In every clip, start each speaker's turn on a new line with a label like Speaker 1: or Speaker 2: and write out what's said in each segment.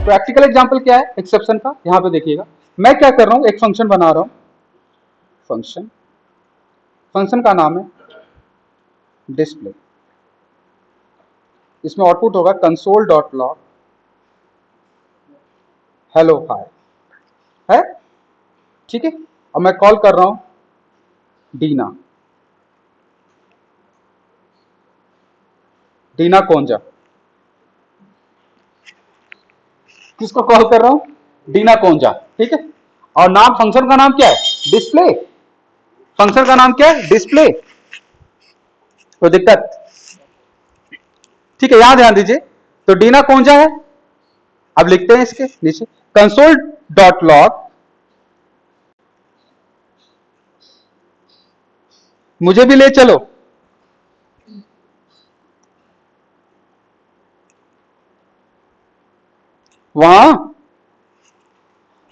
Speaker 1: Practical example क्या है exception का, यहां पे देखिएगा। मैं क्या कर रहा हूं, एक फंक्शन बना रहा हूं। फंक्शन का नाम है डिस्प्ले। इसमें आउटपुट होगा console dot log hello hi, है ठीक है। अब मैं कॉल कर रहा हूं डीना, डीना कोंजा। किसको कॉल कर रहा हूं, डीना कोंजा, ठीक है। और नाम, फंक्शन का नाम क्या है, डिस्प्ले। फंक्शन का नाम क्या है, डिस्प्ले। कोई दिक्कत, ठीक है। यहां ध्यान दीजिए, तो डीना कोंजा है। अब लिखते हैं इसके नीचे कंसोल डॉट लॉग मुझे भी ले चलो। वहां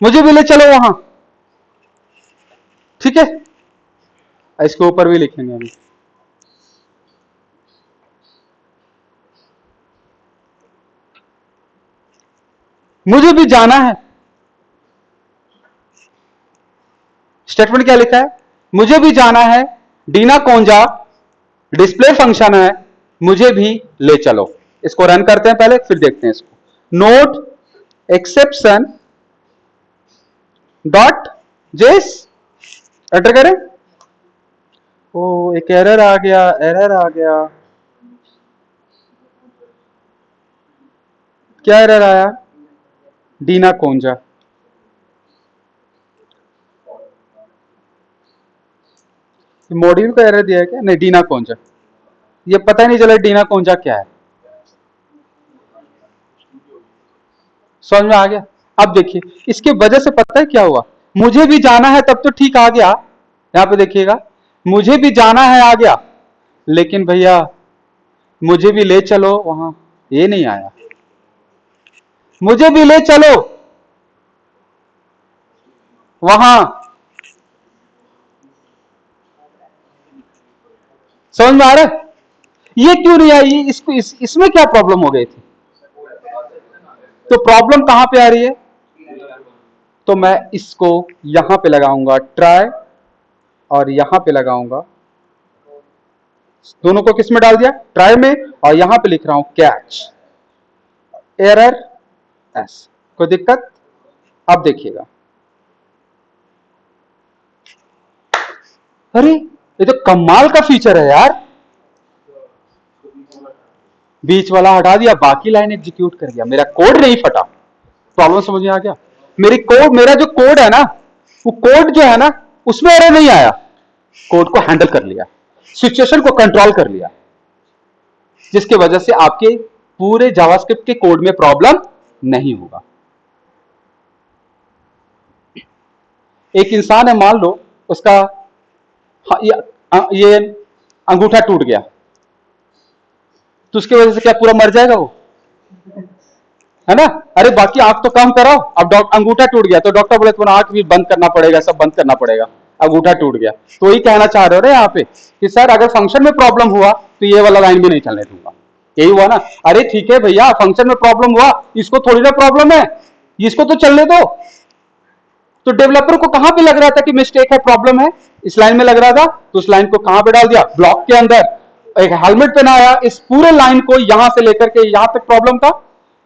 Speaker 1: मुझे भी ले चलो वहां, ठीक है। इसके ऊपर भी लिखेंगे अभी। मुझे भी जाना है, स्टेटमेंट क्या लिखा है, मुझे भी जाना है, डीना कोंजा डिस्प्ले फंक्शन है, मुझे भी ले चलो। इसको रन करते हैं पहले, फिर देखते हैं इसको। नोट एक्सेप्शन डॉट जेस एंटर करें। ओ एक एरर आ गया, एरर आ गया। क्या एरर आया, डीना कोंजा। मॉड्यूल का एरर दिया है क्या, नहीं डीना कोंजा। ये पता ही नहीं चला डीना कोंजा क्या है। समझ में आ गया। अब देखिए इसके वजह से पता है क्या हुआ, मुझे भी जाना है तब तो ठीक आ गया। यहां पे देखिएगा, मुझे भी जाना है आ गया, लेकिन भैया मुझे भी ले चलो वहां, ये नहीं आया। मुझे भी ले चलो वहां, समझ में आ रहा है। ये क्यों नहीं आई, इसको इसमें क्या प्रॉब्लम हो गई थी। तो प्रॉब्लम कहां पे आ रही है, तो मैं इसको यहां पे लगाऊंगा ट्राई, और यहां पे लगाऊंगा, दोनों को किस में डाल दिया, ट्राई में, और यहां पे लिख रहा हूं कैच एरर एस। कोई दिक्कत। अब देखिएगा, अरे ये तो कमाल का फीचर है यार। बीच वाला हटा दिया, बाकी लाइन एग्जीक्यूट कर दिया, मेरा कोड नहीं फटा। प्रॉब्लम समझ में आ गया। मेरा जो कोड है ना, वो कोड जो है ना उसमें एरर नहीं आया, कोड को हैंडल कर लिया, सिचुएशन को कंट्रोल कर लिया, जिसकी वजह से आपके पूरे जावास्क्रिप्ट के कोड में प्रॉब्लम नहीं होगा। एक इंसान है, मान लो उसका ये अंगूठा टूट गया, तो उसकी वजह से क्या पूरा मर जाएगा वो, है ना। अरे बाकी आंख तो काम कराओ, अब अंगूठा टूट गया तो डॉक्टर बोले तुम्हें आंख भी बंद करना पड़ेगा, सब बंद करना पड़ेगा, अंगूठा टूट गया। तो यही कहना चाह रहे हो यहाँ पे कि सर अगर फंक्शन में प्रॉब्लम हुआ तो ये वाला लाइन भी नहीं चलने दूंगा। यही हुआ ना। अरे ठीक है भैया, फंक्शन में प्रॉब्लम हुआ, इसको थोड़ी ना प्रॉब्लम है, इसको तो चलने दो। तो डेवलपर को कहां पे लग रहा था कि मिस्टेक है, प्रॉब्लम है, इस लाइन में लग रहा था, तो उस लाइन को कहां पे डाल दिया, ब्लॉक के अंदर। एक हेलमेट पहनाया, इस पूरे लाइन को यहां से लेकर के यहां तक प्रॉब्लम था,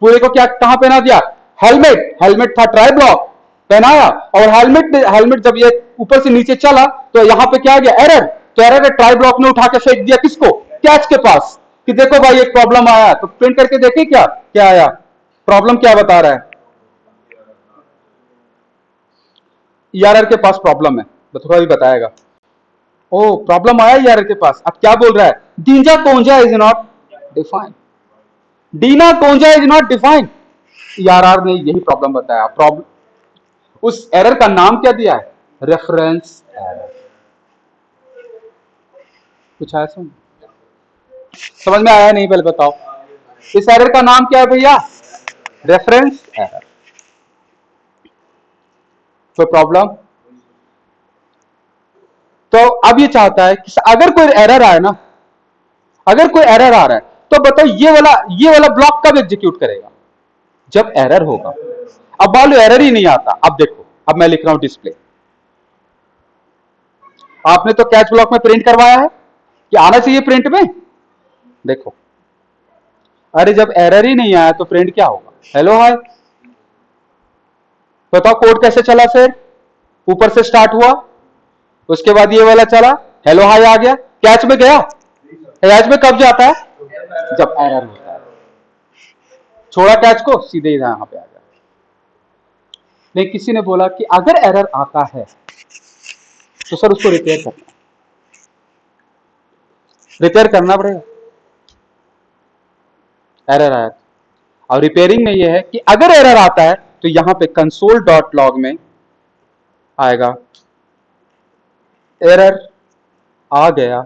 Speaker 1: पूरे को क्या कहां पहना दिया, हेलमेट। हेलमेट था ट्राई ब्लॉक, पहनाया, और हेलमेट जब ये ऊपर से नीचे चला तो यहां पे क्या आ गया, एरर। तो एरर ट्राई ब्लॉक ने उठा के फेंक दिया किसको, कैच के पास, कि देखो भाई एक प्रॉब्लम आया। तो प्रिंट करके देखे क्या क्या आया, प्रॉब्लम क्या बता रहा है, ईआरआर के पास प्रॉब्लम है, तो थोड़ा भी बताएगा। ओ प्रॉब्लम आया ईआरआर के पास। अब क्या बोल रहा है, डीना कोंजा इज नॉट डिफाइंड, डीना कोंजा इज नॉट डिफाइंड। ईआरआर ने यही प्रॉब्लम बताया। प्रॉब्लम, उस एरर का नाम क्या दिया है, रेफरेंस एरर। कुछ आया समझ में आया नहीं, पहले बताओ। इस एरर का नाम क्या है भैया, रेफरेंस एरर। कोई प्रॉब्लम। तो अब ये चाहता है कि अगर कोई एरर आए ना, अगर कोई एरर आ रहा है तो बताओ ये वाला ब्लॉक कब एग्जीक्यूट करेगा, जब एरर होगा, अब मान लो एरर ही नहीं आता, अब देखो, अब मैं लिख रहा हूं डिस्प्ले, आपने तो कैच ब्लॉक में प्रिंट करवाया है कि आना चाहिए प्रिंट में, देखो, अरे जब एरर ही नहीं आया तो प्रिंट क्या होगा, हेलो हाय। बताओ कोड कैसे चला, फिर ऊपर से स्टार्ट हुआ, उसके बाद ये वाला चला, हेलो हाय आ गया, कैच में गया, कैच में कब जाता है, जब एरर होता है, छोड़ा कैच को, सीधे यहां पे आ गया। लेकिन किसी ने बोला कि अगर एरर आता है तो सर उसको रिपेयर करना पड़ेगा, एरर आया, और रिपेयरिंग में यह है कि अगर एरर आता है तो यहां पे कंसोल डॉट लॉग में आएगा, एरर आ गया,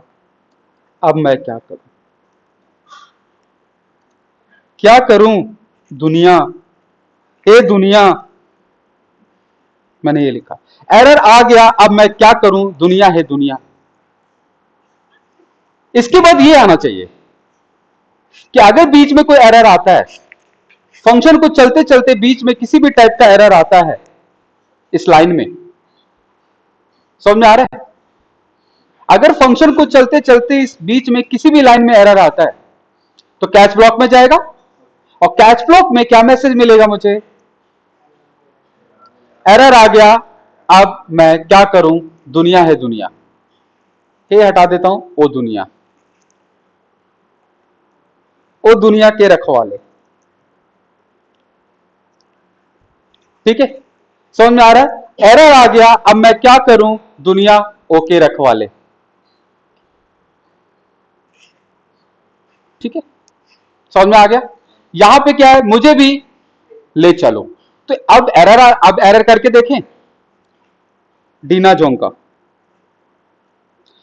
Speaker 1: अब मैं क्या करूं, क्या करूं दुनिया, ए दुनिया, मैंने ये लिखा, एरर आ गया, अब मैं क्या करूं दुनिया है दुनिया। इसके बाद ये आना चाहिए कि अगर बीच में कोई एरर आता है, फंक्शन को चलते चलते बीच में किसी भी टाइप का एरर आता है इस लाइन में, समझ में आ रहा है, अगर फंक्शन को चलते चलते इस बीच में किसी भी लाइन में एरर आता है तो कैच ब्लॉक में जाएगा, और कैच ब्लॉक में क्या मैसेज मिलेगा मुझे, एरर आ गया, अब मैं क्या करूं दुनिया है दुनिया, ये हटा देता हूं, ओ दुनिया, ओ दुनिया के रखवाले, ठीक है, समझ में आ रहा है, एरर आ गया, अब मैं क्या करूं दुनिया ओके रखवाले, ठीक है, समझ में आ गया। यहां पे क्या है, मुझे भी ले चलो, तो अब एरर करके देखें, डीना जोंग का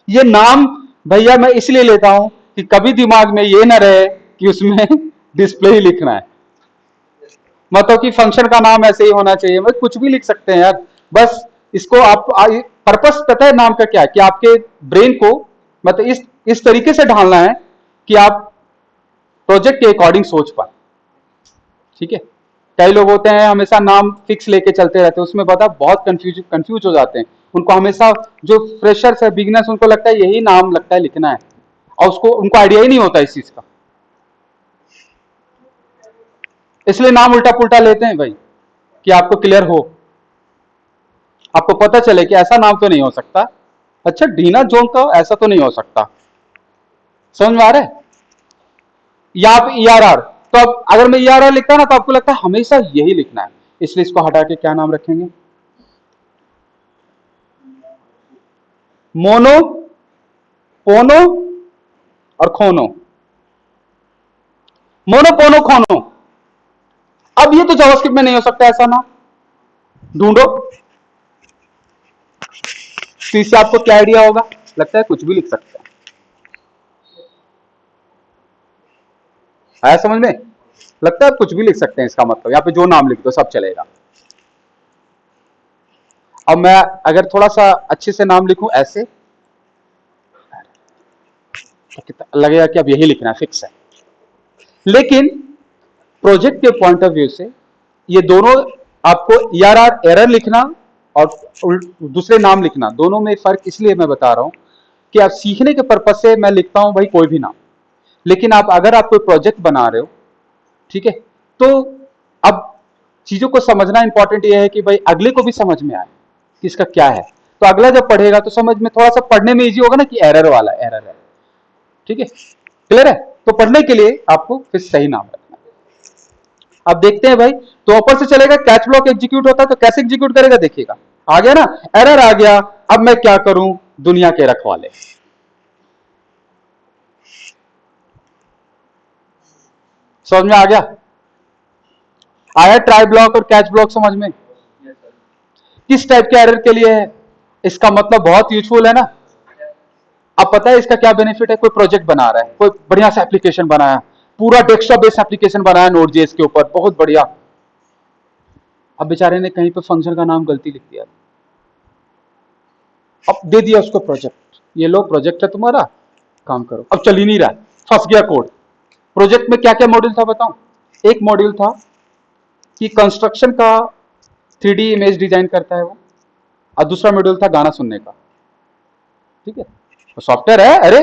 Speaker 1: ये नाम भैया मैं इसलिए लेता हूं कि कभी दिमाग में ये ना रहे कि उसमें डिस्प्ले ही लिखना है, मतलब कि फंक्शन का नाम ऐसे ही होना चाहिए, मैं कुछ भी लिख सकते हैं यार, बस इसको आप पर्पस पता है नाम का क्या है, कि आपके ब्रेन को मतलब इस तरीके से ढालना है कि आप प्रोजेक्ट के अकॉर्डिंग सोच पाए, ठीक है। कई लोग होते हैं हमेशा नाम फिक्स लेके चलते रहते हैं, उसमें बता बहुत कंफ्यूज हो जाते हैं, उनको हमेशा जो फ्रेशर्स है बिगनर्स उनको लगता है यही नाम लगता है लिखना है, और उसको उनको आइडिया ही नहीं होता इस चीज का, इसलिए नाम उल्टा पुल्टा लेते हैं भाई, कि आपको क्लियर हो, आपको पता चले कि ऐसा नाम तो नहीं हो सकता, अच्छा डीना जोन का ऐसा तो नहीं हो सकता, समझ में आ रहा है, या आप ई आर आर, तो अब अगर मैं ई आर आर लिखता ना तो आपको लगता है हमेशा यही लिखना है, इसलिए इसको हटा के क्या नाम रखेंगे, मोनो, पोनो और खोनो, मोनो पोनो खोनो, अब ये तो जावास्क्रिप्ट में नहीं हो सकता ऐसा नाम, ढूंढो, तो इससे आपको क्या आइडिया होगा, लगता है कुछ भी लिख सकते हैं, आया समझ में, लगता है कुछ भी लिख सकते हैं, इसका मतलब यहाँ पे जो नाम लिख दो सब चलेगा। अब मैं अगर थोड़ा सा अच्छे से नाम लिखूं ऐसे, तो लगेगा कि अब यही लिखना फिक्स है, लेकिन प्रोजेक्ट के पॉइंट ऑफ व्यू से ये दोनों, आपको ERR एरर लिखना और दूसरे नाम लिखना, दोनों में फर्क इसलिए मैं बता रहा हूं कि आप सीखने के पर्पज से मैं लिखता हूं भाई कोई भी नाम, लेकिन अगर आप कोई प्रोजेक्ट बना रहे हो, ठीक है, तो अब चीजों को समझना इंपॉर्टेंट ये है कि भाई अगले को भी समझ में आए कि इसका क्या है, तो अगला जब पढ़ेगा तो समझ में थोड़ा सा पढ़ने में इजी होगा ना कि एरर वाला एरर है, ठीक है, क्लियर है, तो पढ़ने के लिए आपको फिर सही नाम रखना है। अब देखते हैं भाई, तो ऊपर से चलेगा, कैच ब्लॉक एग्जीक्यूट होता है तो कैसे एग्जीक्यूट करेगा, देखिएगा, आ गया ना, एरर आ गया, अब मैं क्या करूं दुनिया के रखवाले, समझ में आ गया, आया ट्राई ब्लॉक और कैच ब्लॉक समझ में, किस टाइप के एरर के लिए है, इसका मतलब बहुत यूजफुल है ना, अब पता है इसका क्या बेनिफिट है, कोई प्रोजेक्ट बना रहा है, कोई बढ़िया सा एप्लीकेशन बनाया, पूरा डेस्कटॉप बेस्ड एप्लीकेशन बनाया नोड.जेएस के ऊपर, बहुत बढ़िया, अब बेचारे ने कहीं पे फंक्शन का नाम गलती लिख दिया, अब दे दिया उसको प्रोजेक्ट, ये लो प्रोजेक्ट है तुम्हारा, काम करो, अब चल ही नहीं रहा, फंस गया कोड। प्रोजेक्ट में क्या क्या मॉड्यूल था बताऊं, एक मॉड्यूल था कि कंस्ट्रक्शन का 3D इमेज डिजाइन करता है वो, और दूसरा मॉड्यूल था गाना सुनने का। ठीक है, तो सॉफ्टवेयर है, अरे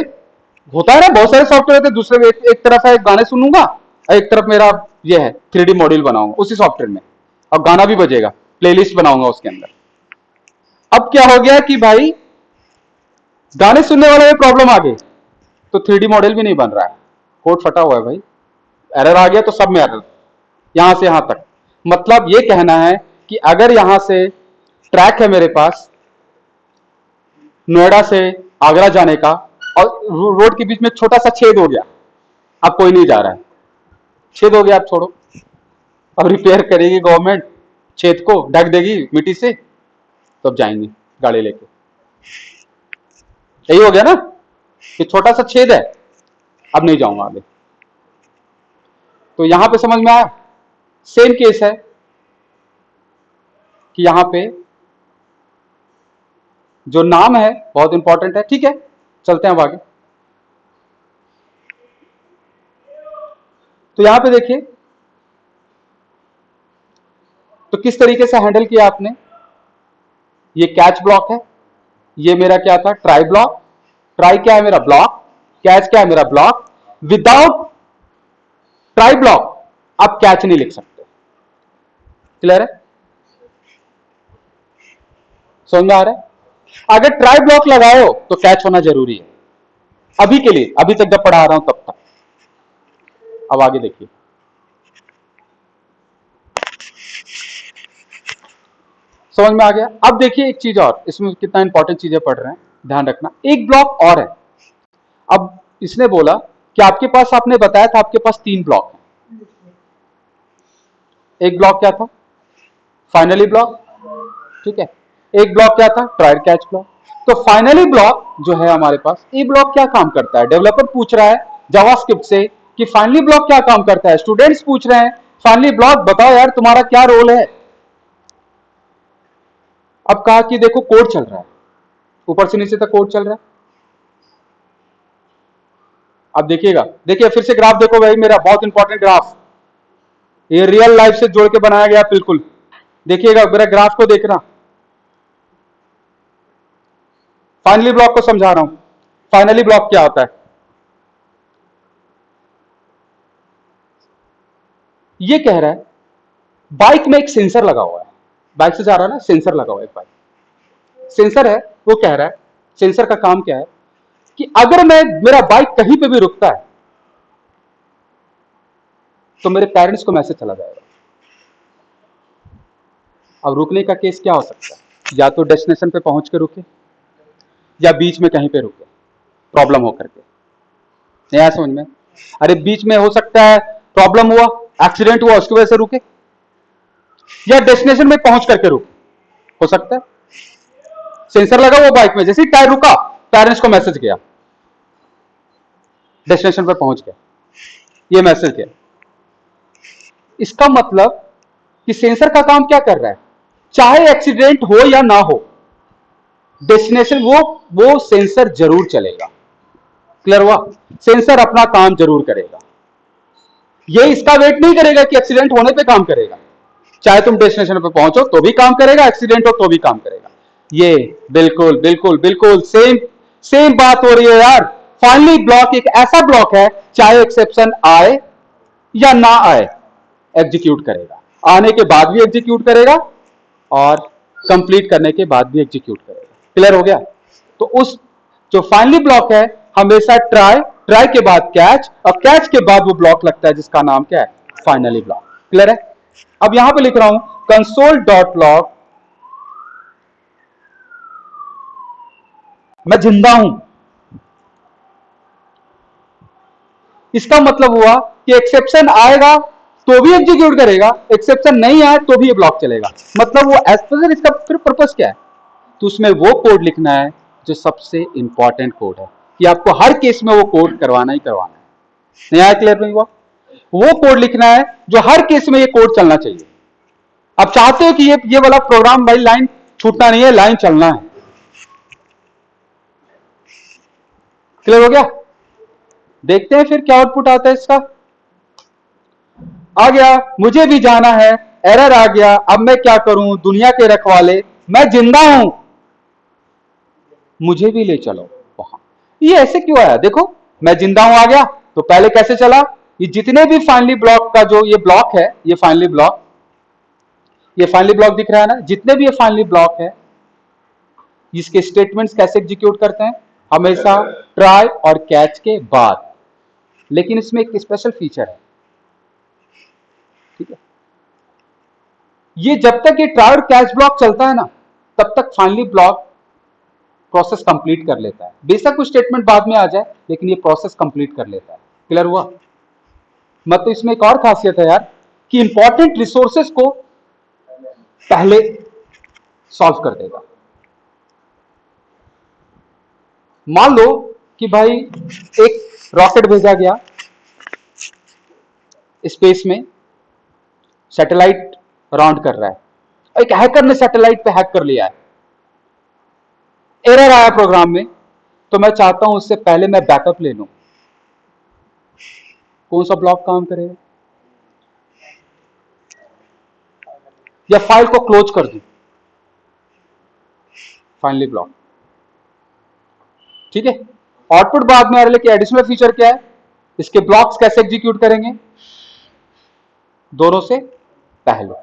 Speaker 1: होता है ना, बहुत सारे सॉफ्टवेयर होते हैं। दूसरे एक तरफ है गाने सुनूंगा और एक तरफ मेरा ये है 3D मॉड्यूल बनाऊंगा उसी सॉफ्टवेयर में, और गाना भी बजेगा, प्लेलिस्ट बनाऊंगा उसके अंदर। अब क्या हो गया कि भाई गाने सुनने वाले में प्रॉब्लम आ गई, तो 3D मॉडल भी नहीं बन रहा है, कोड फटा हुआ है भाई, एरर आ गया तो सब में एरर, यहां से यहां तक। मतलब ये कहना है कि अगर यहां से ट्रैक है मेरे पास नोएडा से आगरा जाने का, और रोड के बीच में छोटा सा छेद हो गया, अब कोई नहीं जा रहा है, छेद हो गया, अब छोड़ो, अब रिपेयर करेगी गवर्नमेंट, छेद को ढक देगी मिट्टी से, तब जाएंगे गाड़ी लेके। यही हो गया ना कि छोटा सा छेद है, अब नहीं जाऊंगा आगे। तो यहां पे समझ में आया, सेम केस है कि यहां पे जो नाम है बहुत इंपॉर्टेंट है। ठीक है, चलते हैं अब आगे। तो यहां पे देखिए, तो किस तरीके से हैंडल किया आपने, ये कैच ब्लॉक है, ये मेरा क्या था, ट्राई ब्लॉक। ट्राई क्या है मेरा, ब्लॉक। कैच क्या है मेरा, ब्लॉक। विदाउट ट्राई ब्लॉक आप कैच नहीं लिख सकते। क्लियर है, समझ में आ रहा है। अगर ट्राई ब्लॉक लगाए हो तो कैच होना जरूरी है, अभी के लिए, अभी तक जब पढ़ा रहा हूं तब तक। अब आगे देखिए, समझ में आ गया। अब देखिए एक चीज और, इसमें कितना इंपॉर्टेंट चीजें पढ़ रहे हैं, ध्यान रखना। एक ब्लॉक और है। अब इसने बोला कि आपके पास, आपने बताया था आपके पास 3 ब्लॉक हैं। एक ब्लॉक क्या था, फाइनली ब्लॉक। ठीक है, एक ब्लॉक क्या था, ट्रायल कैच ब्लॉक। तो फाइनली ब्लॉक जो है हमारे पास, ये ब्लॉक क्या काम करता है, डेवलपर पूछ रहा है जावास्क्रिप्ट से कि फाइनली ब्लॉक क्या काम करता है। स्टूडेंट्स पूछ रहे हैं फाइनली ब्लॉक बताओ यार तुम्हारा क्या रोल है। अब कहा कि देखो कोड चल रहा है, ऊपर से नीचे तक कोड चल रहा है। अब देखिएगा, देखिए फिर से ग्राफ देखो भाई, मेरा बहुत इंपॉर्टेंट ग्राफ, ये रियल लाइफ से जोड़ के बनाया गया बिल्कुल। देखिएगा मेरा ग्राफ को देखना, फाइनली ब्लॉक को समझा रहा हूं। फाइनली ब्लॉक क्या होता है, ये कह रहा है बाइक में एक सेंसर लगा हुआ है, बाइक से जा रहा है ना, सेंसर लगा हुआ है, बाइक सेंसर है। वो कह रहा है सेंसर का काम क्या है कि अगर मैं, मेरा बाइक कहीं पे भी रुकता है तो मेरे पेरेंट्स को मैसेज चला जाएगा। अब रुकने का केस क्या हो सकता है, या तो डेस्टिनेशन पे पहुंच के रुके, या बीच में कहीं पे रुके प्रॉब्लम हो करके। नहीं आया समझ में, अरे बीच में हो सकता है प्रॉब्लम हुआ, एक्सीडेंट हुआ, उसकी वजह से रुके, या डेस्टिनेशन में पहुंच करके रुके, हो सकता है। सेंसर लगा हुआ बाइक में, जैसे ही टायर रुका पेरेंट्स को मैसेज गया, डेस्टिनेशन पर पहुंच गया, ये मैसेज गया। इसका मतलब कि सेंसर का काम क्या कर रहा है, चाहे एक्सीडेंट हो या ना हो, डेस्टिनेशन वो सेंसर जरूर चलेगा। क्लियर हुआ, सेंसर अपना काम जरूर करेगा, ये इसका वेट नहीं करेगा कि एक्सीडेंट होने पे काम करेगा। चाहे तुम डेस्टिनेशन पे पहुंचो तो भी काम करेगा, एक्सीडेंट हो तो भी काम करेगा। ये बिल्कुल बिल्कुल बिल्कुल सेम सेम बात हो रही है यार। फाइनली ब्लॉक एक ऐसा ब्लॉक है, चाहे एक्सेप्शन आए या ना आए एग्जीक्यूट करेगा, आने के बाद भी एग्जीक्यूट करेगा और कंप्लीट करने के बाद भी एग्जीक्यूट करेगा। क्लियर हो गया। तो उस जो फाइनली ब्लॉक है, हमेशा ट्राई, ट्राई के बाद कैच, और कैच के बाद वो ब्लॉक लगता है जिसका नाम क्या है, फाइनली ब्लॉक। क्लियर है। अब यहां पे लिख रहा हूं कंसोल डॉट लॉग, मैं जिंदा हूं। इसका मतलब हुआ कि एक्सेप्शन आएगा तो भी एग्जीक्यूट करेगा, एक्सेप्शन नहीं आए तो भी ये ब्लॉक चलेगा। मतलब वो एज, इसका फिर पर्पस क्या है, तो उसमें वो कोड लिखना है जो सबसे इंपॉर्टेंट कोड है, कि आपको हर केस में वो कोड करवाना ही करवाना है। नहीं आया क्लियर नहीं हुआ, वो कोड लिखना है जो हर केस में ये कोड चलना चाहिए। आप चाहते हो कि ये वाला प्रोग्राम भाई लाइन छूटना नहीं है, लाइन चलना है। क्लियर हो गया। देखते हैं फिर क्या आउटपुट आता है इसका। आ गया, मुझे भी जाना है एरर आ गया, अब मैं क्या करूं, दुनिया के रखवाले, मैं जिंदा हूं, मुझे भी ले चलो वहां। ये ऐसे क्यों आया, देखो मैं जिंदा हूं आ गया, तो पहले कैसे चला, ये जितने भी फाइनली ब्लॉक का जो ये ब्लॉक है, ये फाइनली ब्लॉक, ये फाइनली ब्लॉक दिख रहा है ना, जितने भी ये फाइनली ब्लॉक है, इसके स्टेटमेंट्स कैसे एग्जीक्यूट करते हैं, हमेशा ट्राई और कैच के बाद। लेकिन इसमें एक स्पेशल फीचर है, ठीक है, ये जब तक ये ट्राई और कैच ब्लॉक चलता है ना, तब तक फाइनली ब्लॉक प्रोसेस कंप्लीट कर लेता है। बेशक कुछ स्टेटमेंट बाद में आ जाए, लेकिन ये प्रोसेस कंप्लीट कर लेता है। क्लियर हुआ। मतलब इसमें एक और खासियत है यार, कि इंपॉर्टेंट रिसोर्सेस को पहले सॉल्व कर देगा। मान लो कि भाई एक रॉकेट भेजा गया स्पेस में, सैटेलाइट राउंड कर रहा है, एक हैकर ने सैटेलाइट पे हैक कर लिया है, एरर आया प्रोग्राम में, तो मैं चाहता हूं उससे पहले मैं बैकअप ले लूं। कौन सा ब्लॉक काम करेगा, या फाइल को क्लोज कर दूं, फाइनली ब्लॉक, ठीक है। आउटपुट बाद में आ रहा है, लेकिन एडिशनल फीचर क्या है, इसके ब्लॉक्स कैसे एग्जीक्यूट करेंगे, दोनों से पहले।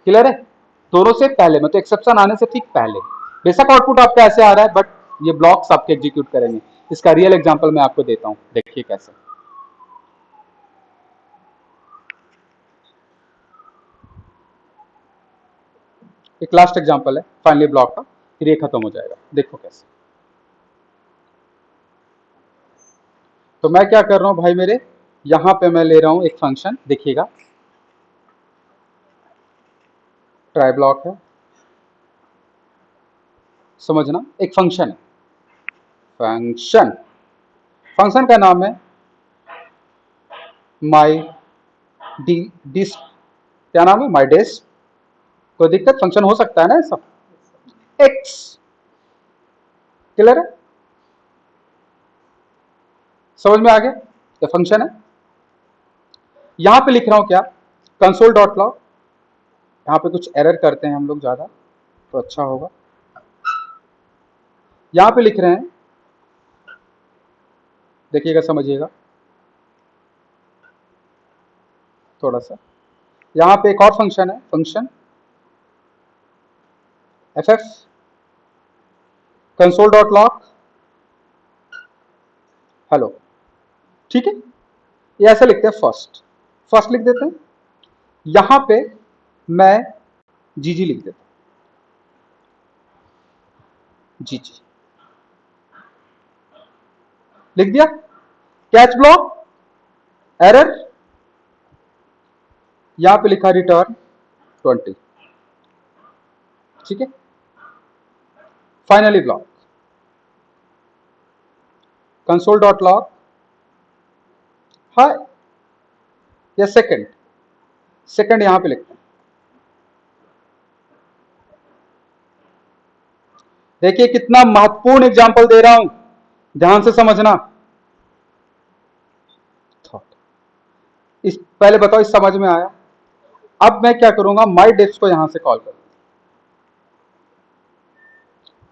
Speaker 1: क्लियर है, दोनों से पहले, मतलब एक्सेप्शन आने से ठीक पहले। बेशक आउटपुट आपका ऐसे आ रहा है, बट ये ब्लॉक्स आपके एग्जीक्यूट करेंगे। इसका रियल एग्जांपल मैं आपको देता हूं, देखिए कैसे। एक लास्ट एग्जांपल है फाइनली ब्लॉक का, फिर ये खत्म हो जाएगा, देखो कैसे। तो मैं क्या कर रहा हूं भाई मेरे, यहां पे मैं ले रहा हूं एक फंक्शन, देखिएगा, ट्राई ब्लॉक है, समझना, एक फंक्शन है, फंक्शन, फंक्शन का नाम है माई डी डिस्क, क्या नाम है, माई डिस्क। कोई दिक्कत, फंक्शन हो सकता है ना ऐसा, एक्स। क्लियर है, समझ में आ गया, ये फंक्शन है। यहां पे लिख रहा हूं क्या, कंसोल डॉट लॉग, यहां पे कुछ एरर करते हैं हम लोग ज्यादा, तो अच्छा होगा। यहां पे लिख रहे हैं, देखिएगा समझिएगा थोड़ा सा। यहां पे एक और फंक्शन है, function F F console dot log hello, ठीक है। ये ऐसे लिखते हैं, फर्स्ट, फर्स्ट लिख देते हैं, यहां पे मैं जीजी लिख देता हूं, जीजी लिख दिया, कैच ब्लॉक, एरर, यहां पे लिखा रिटर्न 20, ठीक है। Finally block, console dot log hi, या सेकंड, सेकंड यहां पे लिखते हैं। देखिए कितना महत्वपूर्ण एग्जांपल दे रहा हूं, ध्यान से समझना। इस पहले बताओ, इस समझ में आया। अब मैं क्या करूंगा, माई डिस्क को यहां से कॉल कर,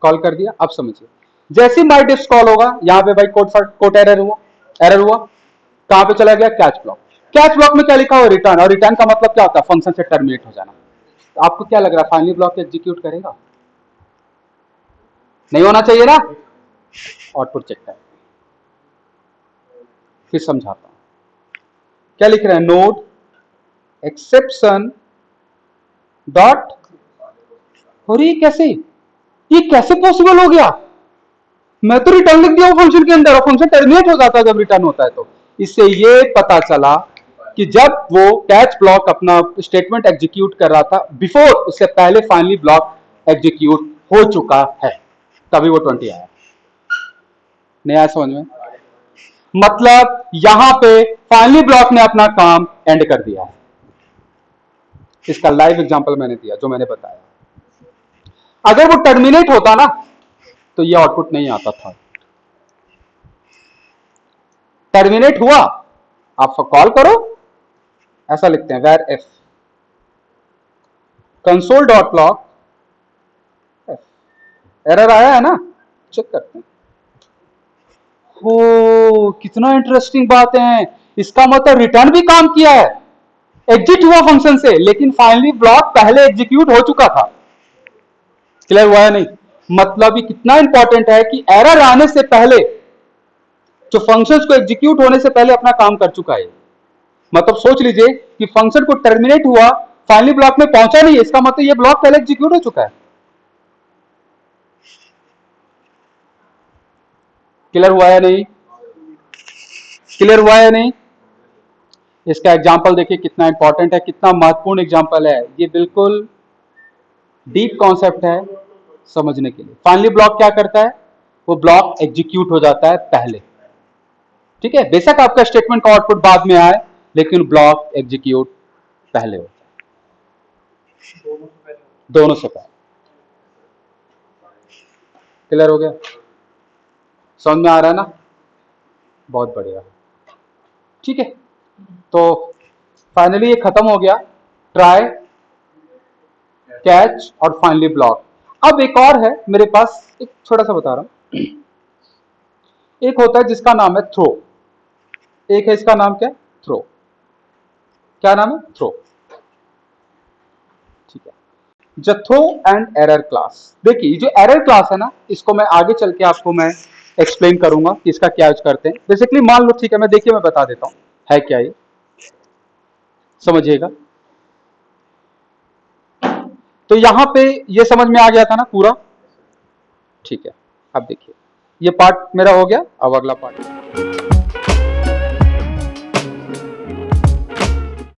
Speaker 1: कॉल कर दिया। अब समझिए, जैसे माई डिस्क कॉल होगा, यहां पे भाई कोड एरर हुआ, एरर हुआ, कहां पे चला गया, कैच ब्लॉक। कैच ब्लॉक में क्या लिखा हुआ, रिटर्न, और रिटर्न का मतलब क्या होता है, फंक्शन से टर्मिनेट हो जाना। तो आपको क्या लग रहा है, फाइनली ब्लॉक एग्जीक्यूट करेगा, नहीं होना चाहिए ना। आउटपुट चेक कर, फिर समझाता हूं क्या लिख रहे हैं, नोड एक्सेप्शन डॉट, और ये कैसे, ये कैसे पॉसिबल हो गया, मैं तो रिटर्न लिख दिया फंक्शन के अंदर, और फंक्शन टर्मिनेट हो जाता है जब रिटर्न होता है। तो इससे ये पता चला कि जब वो कैच ब्लॉक अपना स्टेटमेंट एग्जीक्यूट कर रहा था, बिफोर, उससे पहले फाइनली ब्लॉक एग्जीक्यूट हो चुका है, तभी वो 20 आया। नहीं आया समझ में, मतलब यहां पे फाइनली ब्लॉक ने अपना काम एंड कर दिया है। इसका लाइव एग्जांपल मैंने दिया, जो मैंने बताया। अगर वो टर्मिनेट होता ना, तो ये आउटपुट नहीं आता था। टर्मिनेट हुआ, आप कॉल करो, ऐसा लिखते हैं, where F, console dot log, error आया है ना, चेक करते हैं। हो, कितना इंटरेस्टिंग बात है, इसका मतलब रिटर्न भी काम किया है, एग्जिट हुआ फंक्शन से, लेकिन फाइनली ब्लॉक पहले एग्जीक्यूट हो चुका था। क्लियर हुआ है नहीं? मतलब ये कितना इंपॉर्टेंट है कि एरर आने से पहले जो फंक्शंस को एग्जीक्यूट होने से पहले अपना काम कर चुका है। मतलब सोच लीजिए कि फंक्शन को टर्मिनेट हुआ, फाइनली ब्लॉक में पहुंचा नहीं, इसका मतलब ये ब्लॉक पहले एग्जीक्यूट हो चुका है। क्लियर हुआ है नहीं? क्लियर हुआ है नहीं? इसका एग्जाम्पल देखिए कितना इंपॉर्टेंट है, कितना महत्वपूर्ण एग्जाम्पल है ये, बिल्कुल डीप कॉन्सेप्ट है समझने के लिए। फाइनली ब्लॉक क्या करता है, वो ब्लॉक एग्जीक्यूट हो जाता है पहले। ठीक है, बेशक आपका स्टेटमेंट का आउटपुट बाद में आए, लेकिन ब्लॉक एग्जीक्यूट पहले होता है, दोनों से पहले। क्लियर हो गया? समझ में आ रहा है ना? बहुत बढ़िया। ठीक है, तो फाइनली ये खत्म हो गया, ट्राई, कैच और फाइनली ब्लॉक। अब एक और है मेरे पास, एक छोटा सा बता रहा हूं। एक होता है जिसका नाम है थ्रो, एक है इसका नाम क्या, थ्रो। क्या नाम है? थ्रो। ठीक है, जथ्रो एंड एरर क्लास। देखिए जो एरर क्लास है ना, इसको मैं आगे चल के आपको मैं एक्सप्लेन करूंगा कि इसका क्या यूज करते हैं। बेसिकली मान लो, ठीक है, मैं देखिए मैं बता देता हूं है क्या ये, समझिएगा। तो यहां पे ये समझ में आ गया था ना पूरा? ठीक है, अब देखिए ये पार्ट मेरा हो गया, अब अगला पार्ट।